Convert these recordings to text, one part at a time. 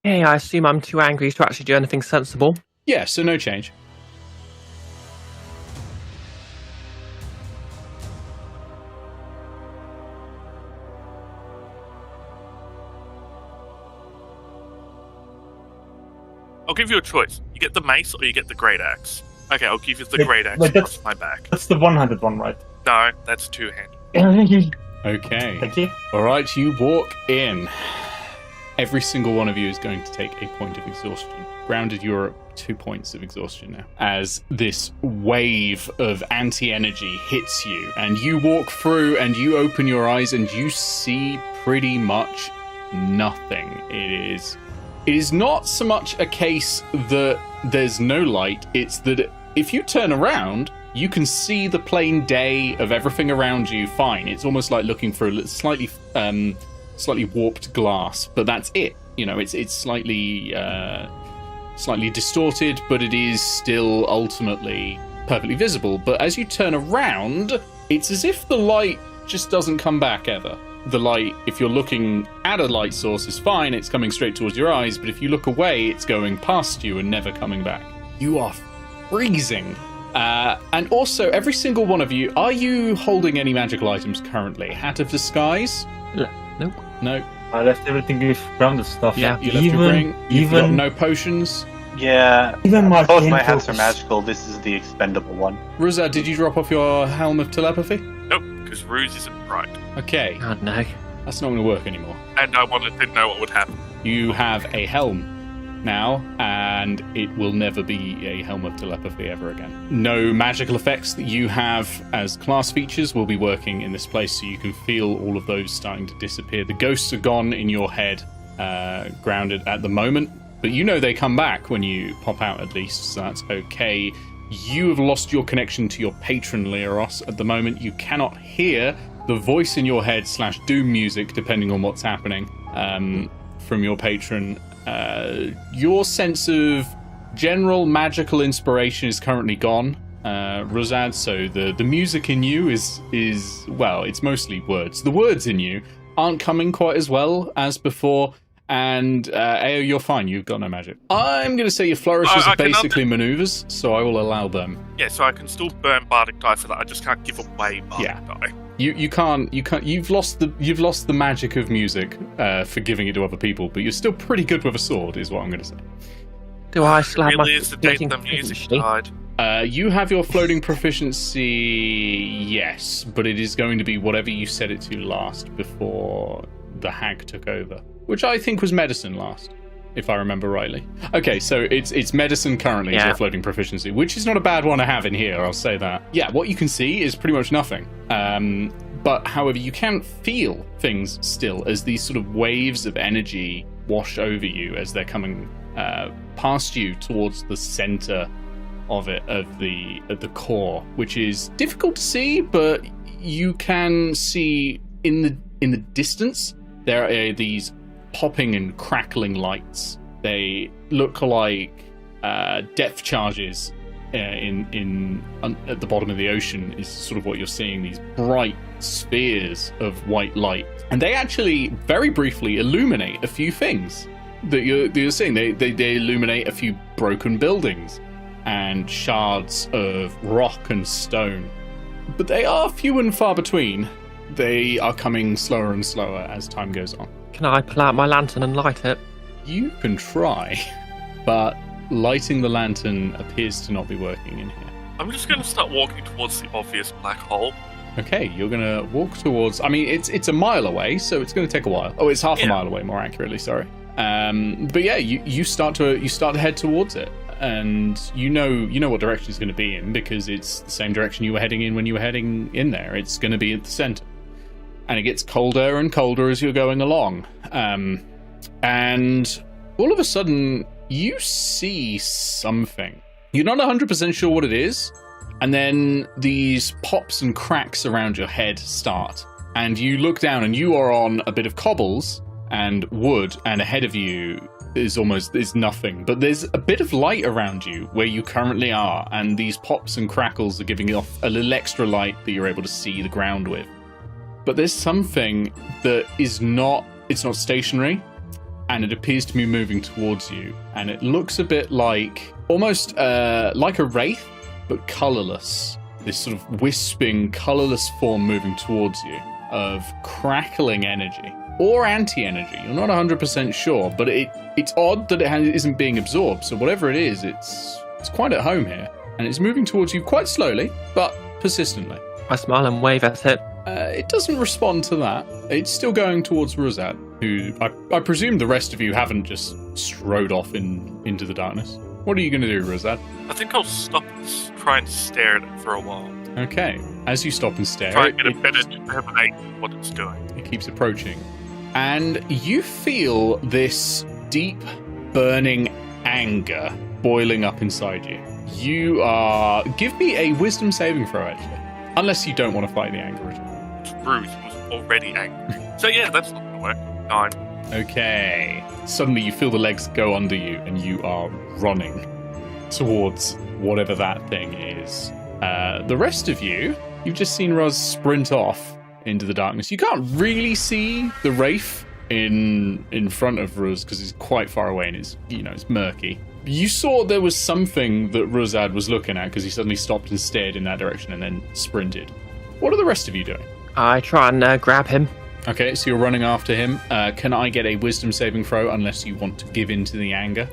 Hey, I assume I'm too angry to actually do anything sensible. Yeah, so no change. I'll give you a choice. You get the mace or you get the great axe. Okay, I'll give you the Wait, great axe. wait, That's my back. That's the one-handed one, right? No, that's two-handed. Okay. Thank you. All right, you walk in. Every single one of you is going to take a point of exhaustion. Grounded, you're at 2 points of exhaustion now. As this wave of anti-energy hits you, and you walk through and you open your eyes and you see pretty much nothing. It is not so much a case that there's no light, it's that if you turn around, you can see the plain day of everything around you fine. It's almost like looking for a slightly warped glass, but that's it. You know, it's slightly distorted, but it is still ultimately perfectly visible. But as you turn around, it's as if the light just doesn't come back ever. The light, if you're looking at a light source, is fine, it's coming straight towards your eyes, but if you look away, it's going past you and never coming back. You are freezing. And also, every single one of you, are you holding any magical items currently? Hat of Disguise? Nope. No. I left everything with grounded stuff. Yeah. You left your ring. You've got no potions. Yeah, Even my both my pimples. hats are magical. This is the expendable one. Ruza, did you drop off your Helm of Telepathy? Nope, because Ruse isn't right. Okay, God, no. that's not going to work anymore. And I didn't know what would happen. You have a helm now, and it will never be a Helm of Telepathy ever again. No magical effects that you have as class features will be working in this place, so you can feel all of those starting to disappear. The ghosts are gone in your head, grounded at the moment, but you know they come back when you pop out at least, so that's okay. You have lost your connection to your patron, Leros. At the moment, you cannot hear the voice in your head / doom music, depending on what's happening, from your patron. Your sense of general magical inspiration is currently gone, Rosad, so the music in you is well, it's mostly words. The words in you aren't coming quite as well as before, and Eao, you're fine, you've got no magic. I'm going to say your flourishes are basically maneuvers, so I will allow them. Yeah, so I can still burn Bardic Die for that. I just can't give away Bardic Die. You can't. You've lost the magic of music for giving it to other people, but you're still pretty good with a sword, is what I'm going to say. Do I still have my Really is the date the music died. You have your floating proficiency, yes, but it is going to be whatever you set it to last before the hag took over, which I think was medicine last, if I remember rightly. Okay, so it's medicine currently is your floating proficiency, which is not a bad one to have in here, I'll say that. Yeah, what you can see is pretty much nothing. But however, you can feel things still as these sort of waves of energy wash over you as they're coming past you towards the center of it, of the core, which is difficult to see, but you can see in the distance there are these popping and crackling lights. They look like depth charges at the bottom of the ocean is sort of what you're seeing, these bright spheres of white light. And they actually very briefly illuminate a few things that you're seeing. They illuminate a few broken buildings and shards of rock and stone. But they are few and far between. They are coming slower and slower as time goes on. Can I pull out my lantern and light it? You can try, but lighting the lantern appears to not be working in here. I'm just going to start walking towards the obvious black hole. Okay, you're going to walk towards... I mean, it's a mile away, so it's going to take a while. Oh, it's half a mile away, more accurately, sorry. But yeah, you start to head towards it, and you know what direction it's going to be in, because it's the same direction you were heading in when you were heading in there. It's going to be at the center. And it gets colder and colder as you're going along. And all of a sudden, you see something. You're not 100% sure what it is. And then these pops and cracks around your head start. And you look down and you are on a bit of cobbles and wood. And ahead of you is nothing. But there's a bit of light around you where you currently are. And these pops and crackles are giving off a little extra light that you're able to see the ground with. But there's something that it's not stationary, and it appears to be moving towards you. And it looks a bit like, almost like a wraith, but colourless. This sort of wisping, colourless form moving towards you of crackling energy. Or anti-energy. You're not 100% sure, but it's odd that it isn't being absorbed. So whatever it is, it's quite at home here. And it's moving towards you quite slowly, but persistently. I smile and wave at it. It doesn't respond to that. It's still going towards Rosad, who I presume the rest of you haven't just strode off into the darkness. What are you going to do, Rosad? I think I'll stop and try and stare at it for a while. Okay. As you stop and stare, Try and get a better determination of what it's doing. it keeps approaching. And you feel this deep, burning anger boiling up inside you. You are... Give me a wisdom saving throw, actually. Unless you don't want to fight the anger at all. It's rude. It was already angry. So yeah, that's not going to work. 9. Okay. Suddenly you feel the legs go under you and you are running towards whatever that thing is. The rest of you, you've just seen Roz sprint off into the darkness. You can't really see the Wraith in front of Ruz because it's quite far away and it's murky. You saw there was something that Ruzad was looking at because he suddenly stopped and stared in that direction and then sprinted. What are the rest of you doing? I try and grab him. Okay, so you're running after him. Can I get a wisdom saving throw unless you want to give in to the anger?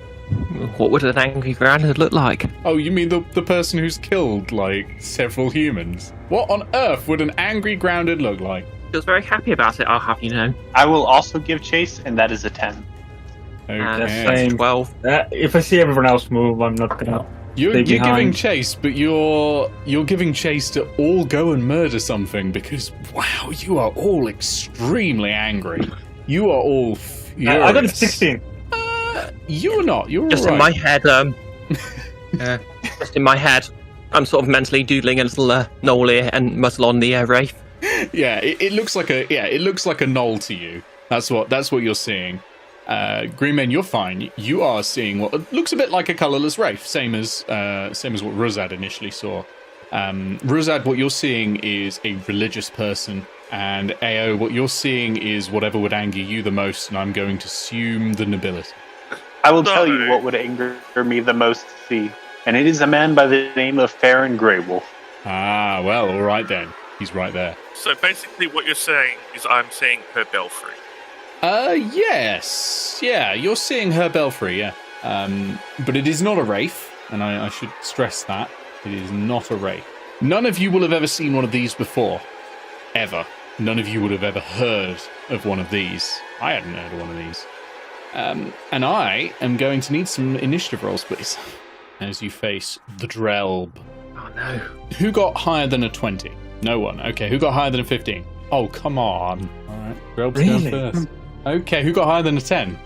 What would an angry grounded look like? Oh, you mean the person who's killed, several humans? What on earth would an angry grounded look like? Feels very happy about it, I'll have you know. I will also give chase, and that is a 10. And Okay. that's 12. If I see everyone else move, I'm not gonna. You're stay giving behind. chase, but you're giving chase to all go and murder something because, wow, you are all extremely angry. You are all furious. I got a 16. You're not. You're Just all in my right. head, just in my head, I'm sort of mentally doodling a little knoll ear and muzzle on the Wraith. Yeah, it looks like a knoll to you. That's what you're seeing. Green Men, you're fine. You are seeing what looks a bit like a colourless wraith, same as what Ruzad initially saw. Ruzad, what you're seeing is a religious person, and Eao, what you're seeing is whatever would anger you the most, and I'm going to assume the nobility. I will tell you what would anger me the most to see, and it is a man by the name of Farron Greywolf. Ah, well, all right then. He's right there. So basically what you're saying is I'm seeing her belfry. Yes. Yeah, you're seeing her belfry, yeah. But it is not a wraith, and I should stress that. It is not a wraith. None of you will have ever seen one of these before. Ever. None of you would have ever heard of one of these. I hadn't heard of one of these. And I am going to need some initiative rolls, please. As you face the Drelb. Oh no. Who got higher than a 20? No one. Okay, who got higher than a 15? Oh, come on. Alright, Drelb's Really? going first. Okay, who got higher than a 10?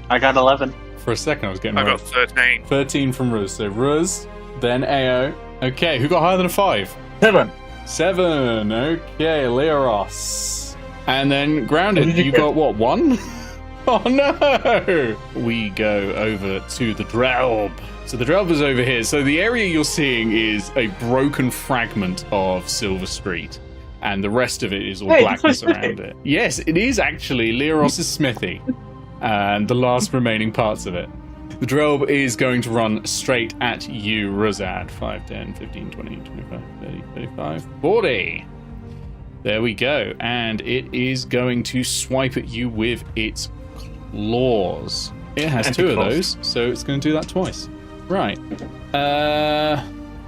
I got 11. For a second I was getting I wrong. got 13. 13 from Ruz. So Ruz, then Eao. Okay, who got higher than a 5? 7. 7. Okay, Leros. And then Grounded, What did you you get? got what, 1? Oh no! We go over to the Drelb. So the Drelb is over here. So the area you're seeing is a broken fragment of Silver Street. And the rest of it is all Hey, blackness that's my around smithy. it. Yes, it is actually Leros' smithy. And the last remaining parts of it. The Drelb is going to run straight at you, Ruzad. 5, 10, 15, 20, 25, 30, 35, 40. There we go. And it is going to swipe at you with its claws. It has 2 of those, so it's going to do that twice. Right.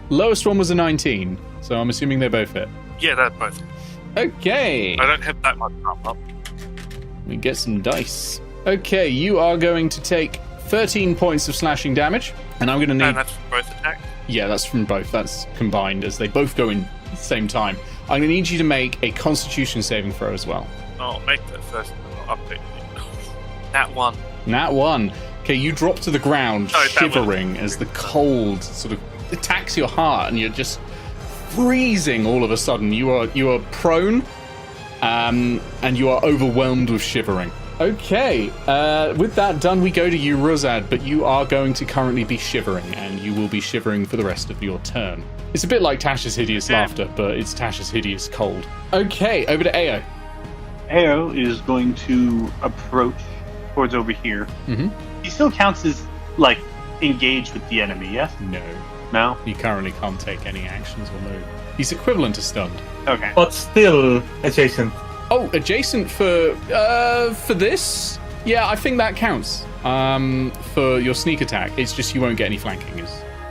Lowest one was a 19, so I'm assuming they both hit. Yeah, they're both. Okay. I don't have that much armor. Let me get some dice. Okay, you are going to take 13 points of slashing damage, and I'm going to need... And that's for both attacks. Yeah, that's from both. That's combined, as they both go in at the same time. I'm going to need you to make a Constitution saving throw as well. I'll make that first and I'll update it. That one. Nat 1. Okay, you drop to the ground, Oh, that shivering as the cold sort of attacks your heart, and you're just freezing all of a sudden. You are prone, and you are overwhelmed with shivering. Okay, with that done, we go to you, Ruzad, but you are going to currently be shivering, and you will be shivering for the rest of your turn. It's a bit like Tasha's hideous laughter, but it's Tasha's hideous cold. Okay, over to Eao. Eao is going to approach towards over here. Mm-hmm. He still counts as, like, engaged with the enemy, yes? No. No? He currently can't take any actions or move. He's equivalent to stunned. Okay. But still adjacent. Oh, adjacent for this? Yeah, I think that counts. For your sneak attack, it's just you won't get any flanking.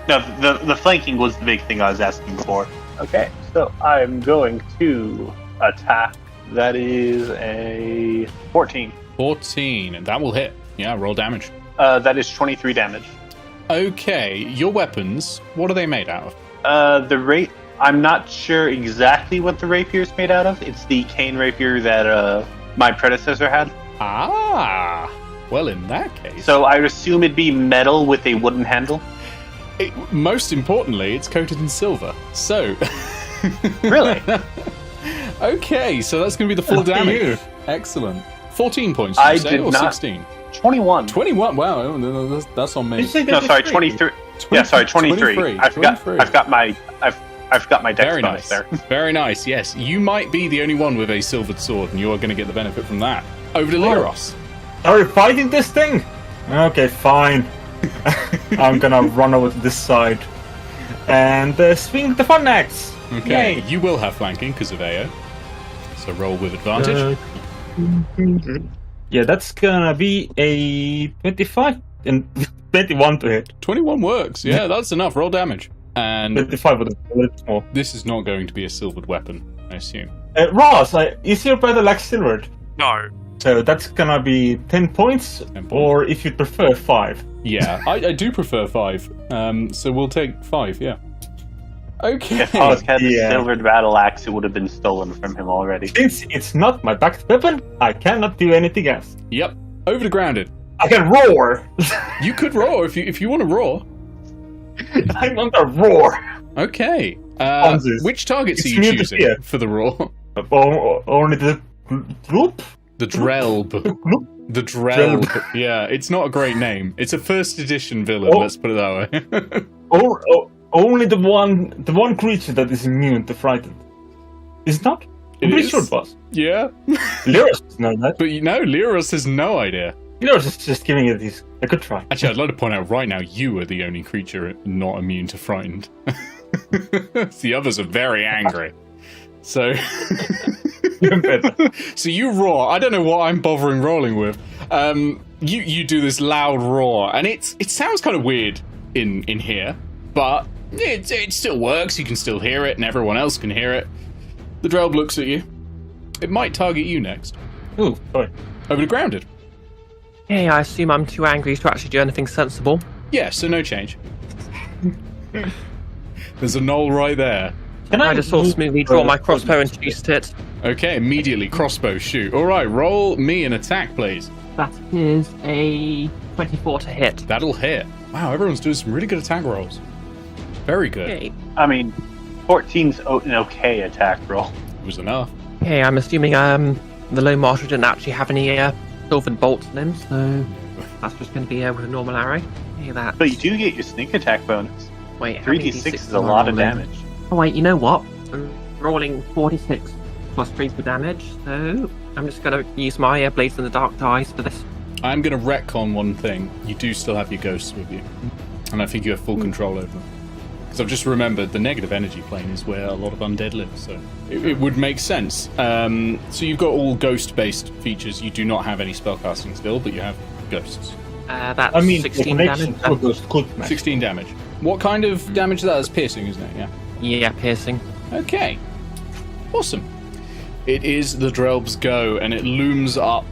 No, the flanking was the big thing I was asking for. Okay, so I'm going to attack. That is a 14. 14, and that will hit. Yeah, roll damage. That is 23 damage. Okay, your weapons, what are they made out of? I'm not sure exactly what the rapier is made out of. It's the cane rapier that my predecessor had. Ah, well, in that case. So I would assume it'd be metal with a wooden handle. Most importantly, it's coated in silver. So. Really? Okay, so that's going to be the full Lucky damage. you. Excellent. 14 points, did you say, did or not- 16? 21. 21, wow, that's on me. Did you say No, that sorry, was 23. Yeah, sorry, 23. I've got my dex Very bonus nice. there. Very nice, yes. You might be the only one with a silvered sword, and you are going to get the benefit from that. Over to Glarus. Are we fighting this thing? Okay, fine. I'm gonna run over to this side and swing the fun axe. Okay, Yay. you will have flanking because of Eao. So roll with advantage. Yeah, that's gonna be a 25 and 21 to hit. 21 works, yeah, that's enough. Roll damage. And 25 with a little more. this is not going to be a silvered weapon, I assume. Ross, is your battle like silvered? No. So that's gonna be 10 points, 10 points. or if you prefer, 5. Yeah, I do prefer 5. So we'll take 5, yeah. Okay. If Oz had the Yeah. silvered battle axe, it would have been stolen from him already. Since it's not my backed weapon, I cannot do anything else. Yep. Over to grounded. I can roar! You could roar if you want to roar. I want to roar! Okay. Ponzus. Which targets It's are you new to choosing fear. for the roar? Only the group? The Drelb. The Drelb. Yeah, it's not a great name. It's a first edition villain, Oh. let's put it that way. Only the one creature that is immune to frightened. Is not? I'm It pretty is? sure it was. Yeah. Lyris does know that. But you know, Lyros has no idea. Lyris is just giving it a good try. Actually, I'd like to point out right now, you are the only creature not immune to frightened. The others are very angry. So, Even better. so you roar. I don't know what I'm bothering rolling with. You do this loud roar, and it sounds kind of weird in here, but it still works. You can still hear it, and everyone else can hear it. The Drelb looks at you. It might target you next. Ooh, sorry. Over to grounded. Hey, I assume I'm too angry to actually do anything sensible. Yeah, so no change. There's a knoll right there. Can I just sort of smoothly draw my crossbow and shoot it. Okay, immediately crossbow shoot. All right, roll me an attack, please. That is a 24 to hit. That'll hit. Wow, everyone's doing some really good attack rolls. Very good. Okay. I mean, 14's an okay attack roll. It was enough. Okay, I'm assuming the low marshal didn't actually have any silvered bolts in him, so that's just going to be with a normal arrow. Okay, that. But you do get your sneak attack bonus. Wait, how many 3d6 is D6s a am I lot of rolling? damage. Oh wait, you know what? I'm rolling 46 plus 3 for damage, so I'm just going to use my Blades in the Dark dice for this. I'm going to retcon one thing. You do still have your ghosts with you. And I think you have full control over them. Because I've just remembered the negative energy plane is where a lot of undead live, so it would make sense. So you've got all ghost-based features. You do not have any spellcasting still, but you have ghosts. That's I mean, 16 the damage. connection to those could match. 16 damage. What kind of damage is that? It's piercing, isn't it? Yeah. Yeah, piercing. Okay. Awesome. It is the Drelb's go, and it looms up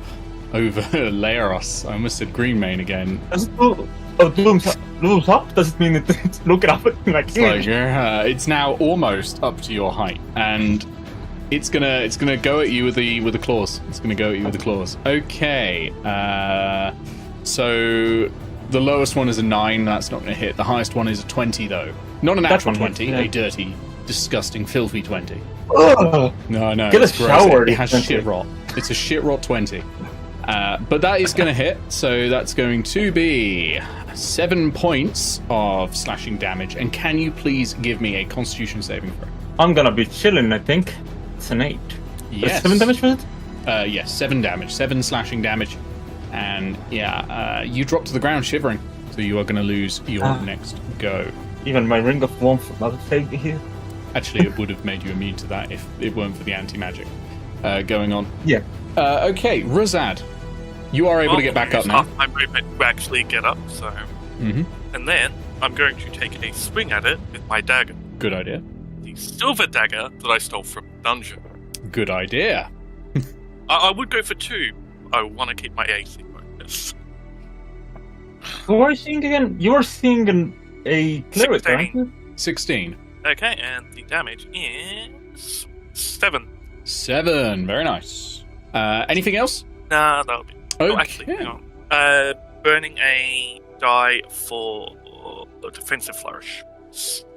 over Laeros. I almost said Greenmane again. Does it looms up? Does it mean it's looking up at me like, It's like it's now almost up to your height, and it's gonna go at you with the claws. It's gonna go at you with the claws. Okay. So the lowest one is a 9. That's not gonna hit. The highest one is a 20, though. Not an That actual one hits, 20. yeah. A dirty, disgusting, filthy 20. Ugh. No, Get a it's gross. shower, It has it's shit rot. It's a shit rot 20. But that is going to hit, so that's going to be 7 points of slashing damage. And can you please give me a Constitution saving throw? I'm gonna be chilling, I think. It's an 8. Yes. 7 damage for it? Yes, 7 damage. 7 slashing damage. And yeah, you drop to the ground shivering. So you are going to lose your next go. Even my ring of warmth will not save me here. Actually, it would have made you immune to that if it weren't for the anti-magic going on. Yeah. Okay, Razad. You are able to get back up now. My movement to actually get up, so. Mm-hmm. And then I'm going to take a swing at it with my dagger. Good idea. The silver dagger that I stole from the dungeon. Good idea. I would go for 2. I want to keep my AC bonus. Who are you seeing again? You are seeing a cleric, 16. aren't you? 16. Okay, and the damage is 7. 7. Very nice. Anything else? Nah, that'll be. Okay. Oh, actually, hang on. Burning a die for the defensive flourish.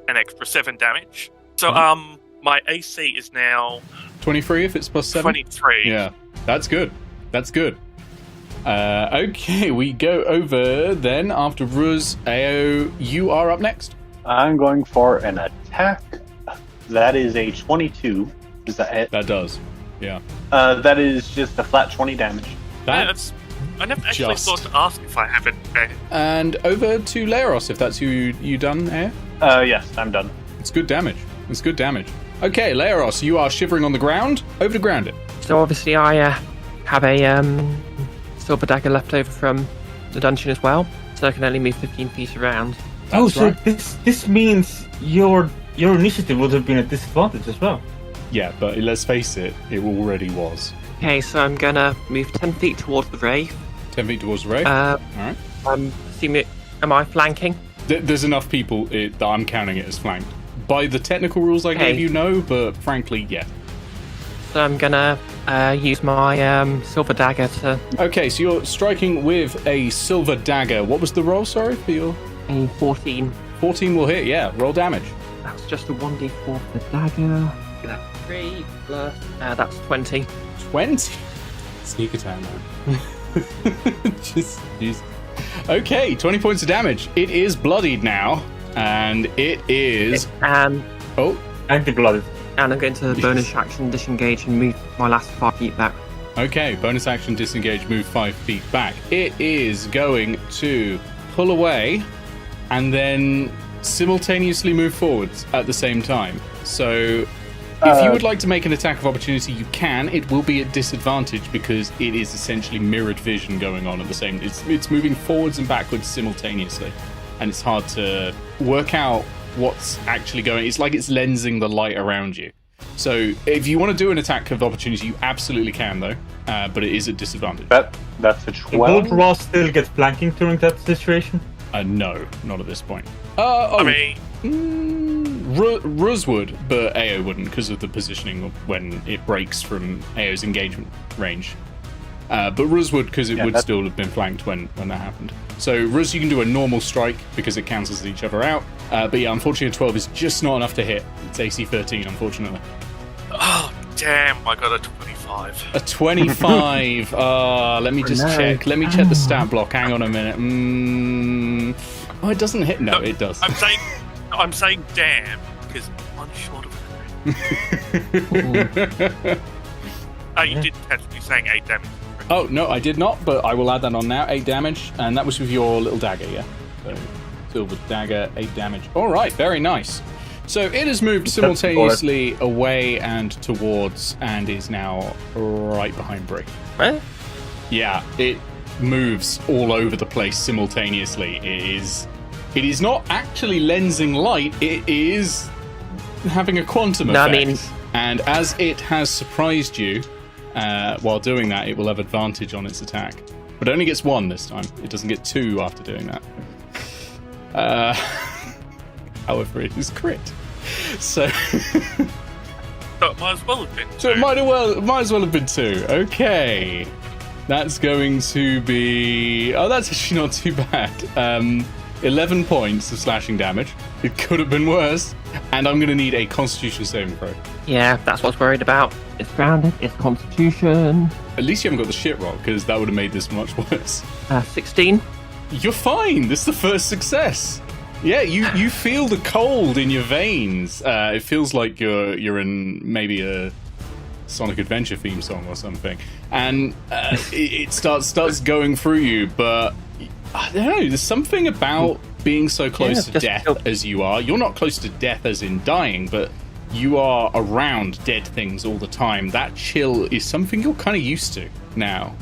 An extra 7 damage. So, my AC is now 23 if it's plus 7? 23. Yeah, that's good. That's good. Okay, we go over then after Ruz. Eao, you are up next. I'm going for an attack. That is a 22. Does that hit? That does. Yeah. That is just a flat 20 damage. Yeah, I never actually just- thought to ask if I have it. And over to Glarus, if that's you done, Eao. Yes, I'm done. It's good damage. It's good damage. Okay, Glarus, you are shivering on the ground. Over to ground it. So obviously I have a silver dagger left over from the dungeon as well, so I can only move 15 feet around. That's so right. this means your initiative would have been at disadvantage as well. Yeah, but let's face it, it already was. Okay, so I'm gonna move 10 feet towards the Wraith. 10 feet towards the Wraith. Alright. I'm assuming, am I flanking? There's enough people that I'm counting it as flanked. By the technical rules I gave you, no, but frankly, yeah. So I'm gonna use my silver dagger to Okay, so you're striking with a silver dagger. What was the roll, sorry, for your... a 14. 14 will hit, yeah. Roll damage. That's just a 1d4 for the dagger. 3 plus, that's 20. 20? Sneak attack, man. Jeez. Okay, 20 points of damage. It is bloodied now, and it is... And Oh, Anti-blooded. I'm going to bonus action disengage and move my last 5 feet back. okay. Bonus action, disengage, move 5 feet back. It is going to pull away and then simultaneously move forwards at the same time. So if you would like to make an attack of opportunity, you can. It will be at disadvantage because it is essentially mirrored vision going on at the same. It's moving forwards and backwards simultaneously, and it's hard to work out what's actually going. It's like it's lensing the light around you. So if you want to do an attack of opportunity, you absolutely can, though, but it is at disadvantage. That's a Will 12. Ross still get flanking during that situation? No, not at this point. I mean, Ruz would, but Eao wouldn't because of the positioning of when it breaks from Eo's engagement range. But Ruz would because it would still have been flanked when that happened. So Ruz, you can do a normal strike because it cancels each other out. But yeah, unfortunately, a 12 is just not enough to hit. It's AC 13, unfortunately. oh damn! I got a 25. A 25. Let me just check. Let me check the stat block. Hang on a minute. Oh, it doesn't hit. No, it does. I'm saying damn because I'm short of a you did catch me saying 8 damage. Oh, no, I did not, but I will add that on now. 8 damage, and that was with your little dagger, yeah? So, silver dagger, 8 damage. All right, very nice. So it has moved simultaneously away and towards, and is now right behind Brie. Where? Yeah, it moves all over the place simultaneously. It is not actually lensing light, it is having a quantum effect. And as it has surprised you, while doing that, it will have advantage on its attack. But it only gets 1 this time. It doesn't get 2 after doing that. However, it is crit. So... So it might as well have been. So it might as well have been 2. Okay. That's going to be... Oh, that's actually not too bad. 11 points of slashing damage. It could have been worse. And I'm going to need a Constitution saving throw. Yeah, that's what's worried about. It's grounded, it's constitution. At least you haven't got the shit roll, because that would have made this much worse. 16. You're fine. This is the first success. Yeah, you feel the cold in your veins. It feels like you're in maybe a Sonic Adventure theme song or something, and it starts going through you. But I don't know. There's something about being so close to death as you are. You're not close to death as in dying, but you are around dead things all the time. That chill is something you're kind of used to now,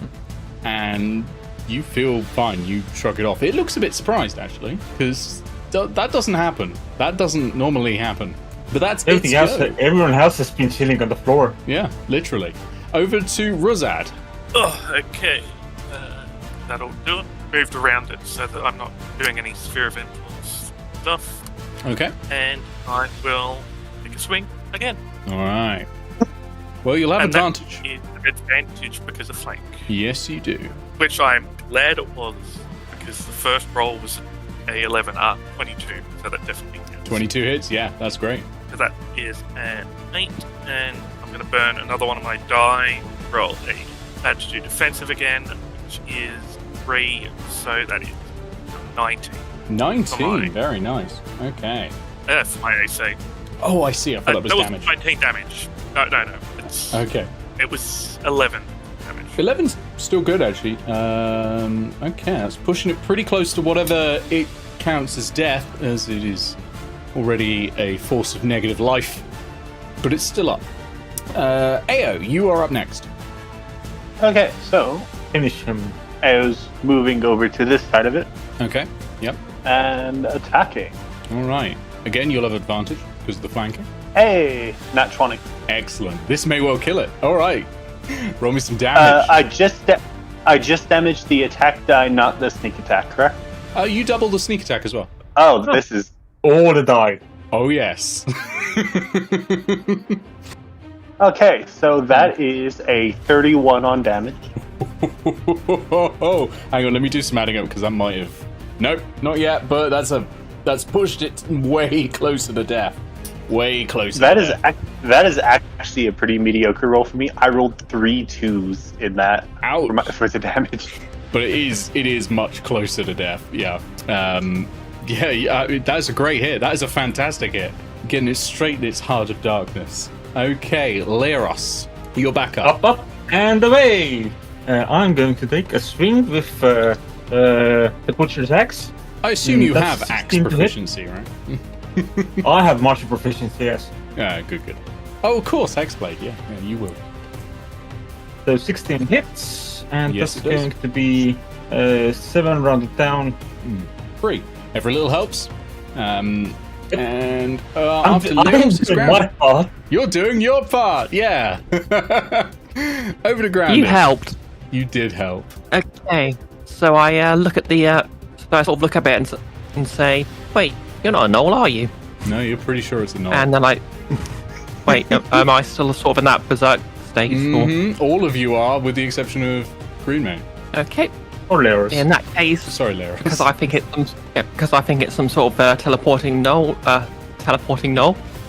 and you feel fine. You shrug it off. It looks a bit surprised, actually, because that doesn't happen. That doesn't normally happen. But that's everything else. Everyone else has been chilling on the floor. Yeah, literally. Over to Rosad. Oh, okay. That'll do it. Moved around it so that I'm not doing any sphere of influence stuff. Okay. And I will take a swing again. All right. Well, you'll have advantage. That is an advantage because of flank. Yes, you do. Which I'm glad it was, because the first roll was a 11 22, so that definitely counts. 22 hits, yeah, that's great. So that is an 8, and I'm going to burn another one of my die. Roll a bad to do defensive again, which is 3, so that is 19. 19, very nice. Okay. That's my AC. Oh, I see. I thought that was damage. That was 19 damage. No. It's, okay. It was 11 damage. 11's still good, actually. Okay, that's pushing it pretty close to whatever it counts as death, as it is already a force of negative life. But it's still up. Eao, you are up next. Okay, so Finish him. Ao's moving over to this side of it Okay, yep. and attacking. All right. Again, you'll have advantage because of the flanking. Hey, nat 20. Excellent. This may well kill it. All right. Roll me some damage. I just damaged the attack die, not the sneak attack, correct? You double the sneak attack as well. Oh, this is... All the die. Oh, yes. Okay, so that is a 31 on damage. Hang on, let me do some adding up because I might have... Nope, not yet, but that's pushed it way closer to death. Way closer. That is actually a pretty mediocre roll for me. I rolled 3 2s in that. Ouch. For the damage. But it is much closer to death. Yeah. That's a great hit. That is a fantastic hit. Getting it straight in its heart of darkness. Okay, Glarus, you're back up. Up, and away! I'm going to take a swing with the butcher's axe. I assume you have That's axe 16 to hit. proficiency, right? I have martial proficiency, yes. Good. Oh, of course, hexblade. Yeah, you will. So 16 hits, and Yes, that's it does. going to be 7 rounded down. 3. Every little helps. And I'm after Glarus is doing ground. my part. You're doing your part, yeah. Over to ground. You helped. You did help. Okay, so I look at the, so I sort of look at it and say, wait, you're not a gnoll, are you? No, you're pretty sure it's a knoll. And then I, wait, am I still sort of in that berserk state? Mhm. All of you are, with the exception of Greenmane. Or... Okay, Or Glarus. in that case, Sorry, Lara. because I think it's some sort of teleporting gnoll,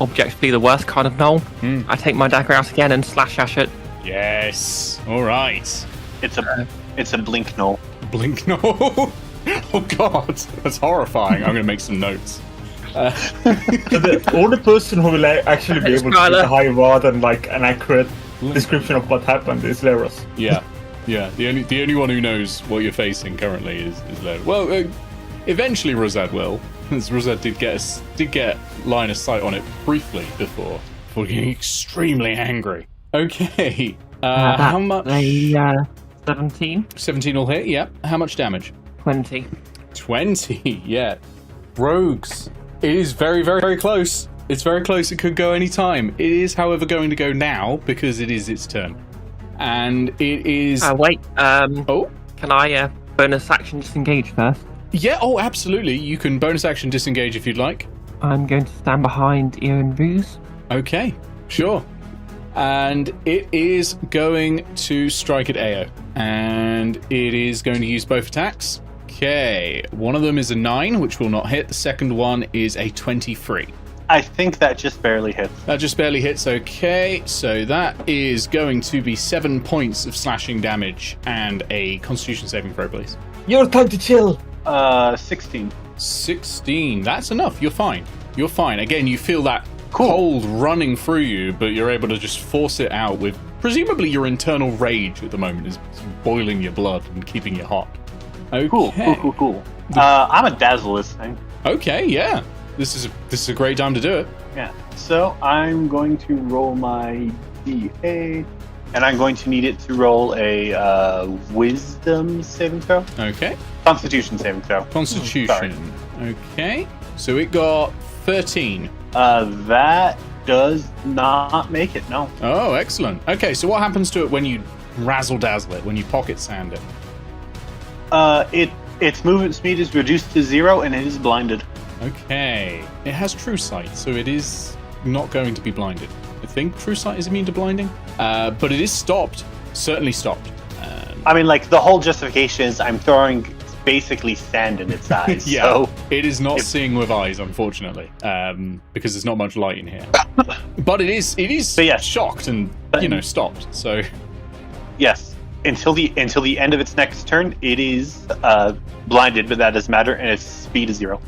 objectively the worst kind of gnoll. I take my dagger out again and slash at it. Yes. All right. It's a blink null. Blink knoll. Oh God, that's horrifying. I'm gonna make some notes. So the only person who will actually be able to Skylar. get a high rod and like an accurate description of what happened is Glarus. Yeah. The only one who knows what you're facing currently is Lara. Well, eventually Rosad will, as Rosad did get line of sight on it briefly before getting extremely angry. Okay. How much? 17, 17 will hit. Yeah. How much damage? 20. 20. Yeah. Rogues. It is very, very, very close. It's very close. It could go any time. It is, however, going to go now because it is its turn. And it is... Wait, Oh? can I bonus action disengage first? Yeah, oh, absolutely. You can bonus action disengage if you'd like. I'm going to stand behind Eao and Booze. Okay, sure. And it is going to strike at Eao. And it is going to use both attacks. Okay, one of them is a 9, which will not hit. The second one is a 23. I think that just barely hits. That just barely hits. Okay, so that is going to be 7 points of slashing damage and a Constitution saving throw, please. Your time to chill. 16. 16. That's enough. You're fine. You're fine. Again, you feel that cold running through you, but you're able to just force it out with presumably your internal rage at the moment is boiling your blood and keeping you hot. Okay. Cool. I'm a dazzle this thing. Okay, yeah. This is a great time to do it. Yeah. So I'm going to roll my D8, and I'm going to need it to roll a Wisdom saving throw. Okay. Constitution saving throw. Constitution. Okay. So it got 13. That does not make it. No. Oh, excellent. Okay, so what happens to it when you razzle dazzle it, when you pocket sand it? Its movement speed is reduced to 0, and it is blinded. Okay. It has true sight, so it is not going to be blinded. I think true sight is immune to blinding, but it is stopped. Certainly stopped. I mean, like, the whole justification is I'm throwing basically sand in its eyes. Yeah, so it is not seeing with eyes, unfortunately, because there's not much light in here. But it is shocked and stopped. So yes, until the end of its next turn, it is blinded, but that doesn't matter, and its speed is 0.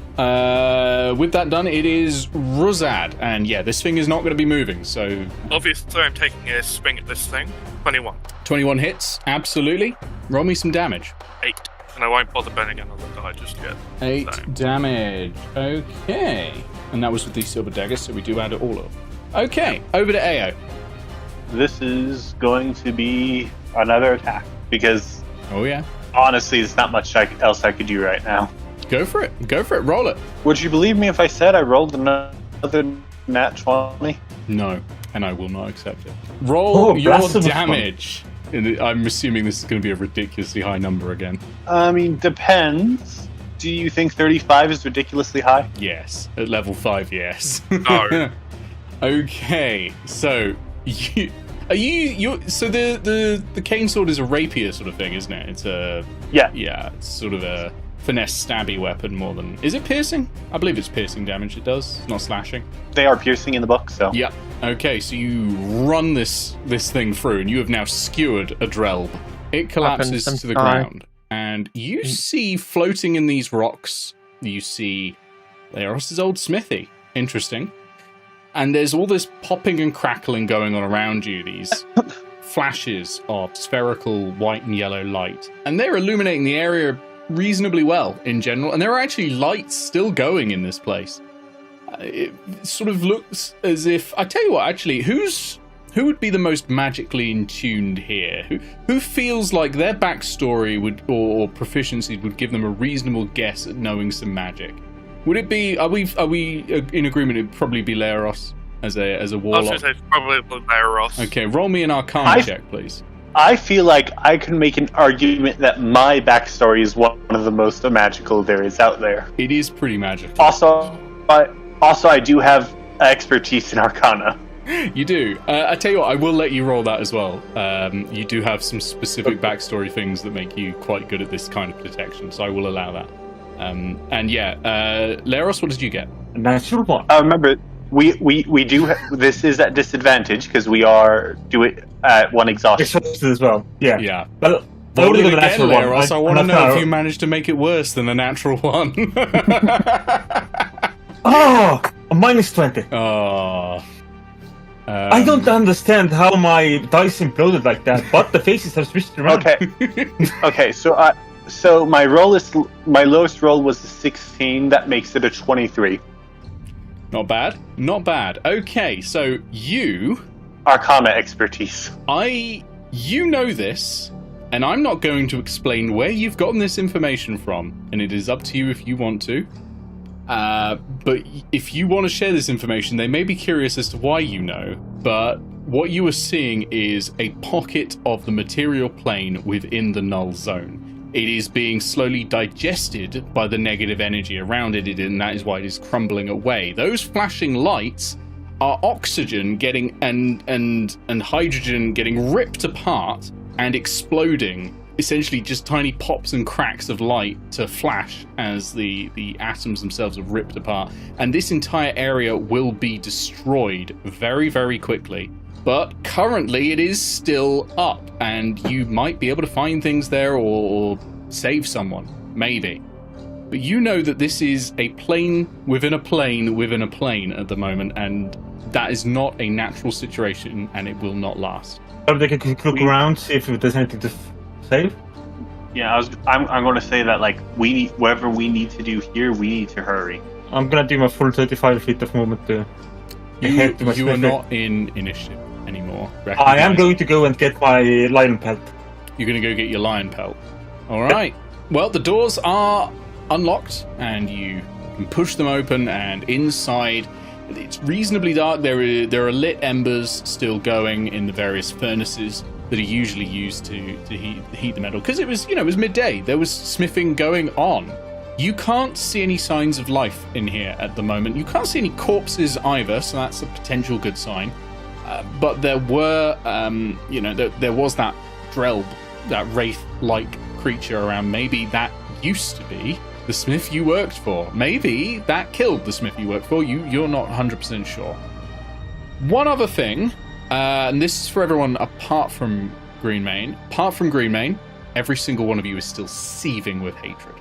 With that done, it is Rosad, and yeah, this thing is not going to be moving. So Obviously, I'm taking a swing at this thing. 21. 21 hits, absolutely. Roll me some damage. 8. And I won't bother burning another die just yet. 8 So. damage. Okay. And that was with the silver dagger, so we do add it all up. Okay, over to Eao. This is going to be another attack, because Oh yeah. honestly, there's not much else I could do right now. Go for it. Roll it. Would you believe me if I said I rolled another nat 20? No, and I will not accept it. Roll your blasphemous damage. I'm assuming this is going to be a ridiculously high number again. I mean, depends. Do you think 35 is ridiculously high? Yes. At level 5, yes. No. Okay, so so the cane sword is a rapier sort of thing, isn't it? It's a Yeah. it's sort of a finesse stabby weapon more than. Is it piercing? I believe it's piercing damage. It does. It's not slashing. They are piercing in the book, so. Yeah. Okay, so you run this thing through, and you have now skewered a Drelb. It collapses Weapons to the and ground, and you see floating in these rocks. You see Glarus' old smithy. Interesting. And there's all this popping and crackling going on around you. These flashes of spherical white and yellow light, and they're illuminating the area reasonably well in general. And there are actually lights still going in this place. It sort of looks as if, I tell you what, actually, who would be the most magically in tuned here? Who feels like their backstory would or proficiencies would give them a reasonable guess at knowing some magic? Would it be? Are we in agreement? It'd probably be Glarus as a I was warlock. going to say probably Glarus. Okay, roll me an Arcana check, please. I feel like I can make an argument that my backstory is one of the most magical there is out there. It is pretty magical. Also, I do have expertise in Arcana. You do. I tell you what, I will let you roll that as well. You do have some specific backstory things that make you quite good at this kind of detection, so I will allow that. And yeah, Glarus, what did you get? Natural one. Remember, we do. This is at disadvantage because we are doing at one exhaustion. Exhausted as well. Yeah. Yeah. Well, Roll it with a again, natural one. Glarus. I want to know if you managed to make it worse than a natural one. Oh, a minus 20. Oh. I don't understand how my dice imploded like that, but the faces have switched around. Okay. So my lowest roll was a 16. That makes it a 23. Not bad. Okay, so you... Arcana expertise. You know this, and I'm not going to explain where you've gotten this information from, and it is up to you if you want to. But if you want to share this information, they may be curious as to why you know, but what you are seeing is a pocket of the material plane within the null zone. It is being slowly digested by the negative energy around it, and that is why it is crumbling away. Those flashing lights are oxygen getting and hydrogen getting ripped apart and exploding. Essentially just tiny pops and cracks of light to flash as the atoms themselves are ripped apart. And this entire area will be destroyed very, very quickly. But currently it is still up, and you might be able to find things there or save someone, maybe. But you know that this is a plane within a plane within a plane at the moment, and that is not a natural situation, and it will not last. Probably take a quick look around, see if there's anything to save. Yeah, I'm going to say that like whatever we need to do here, we need to hurry. I'm gonna do my full 35 feet of movement to head to my You are smith. not in initiative anymore. I am going to go and get my lion pelt. You're going to go get your lion pelt. All right. Well, the doors are unlocked, and you can push them open. And inside, it's reasonably dark. There are lit embers still going in the various furnaces that are usually used to heat the metal. Because it was midday. There was smithing going on. You can't see any signs of life in here at the moment. You can't see any corpses either, so that's a potential good sign. But there were, there was that Drelb, that wraith-like creature around. Maybe that used to be the smith you worked for. Maybe that killed the smith you worked for. You're not 100% sure. One other thing, and this is for everyone apart from Greenmane. Apart from Greenmane, every single one of you is still seething with hatred.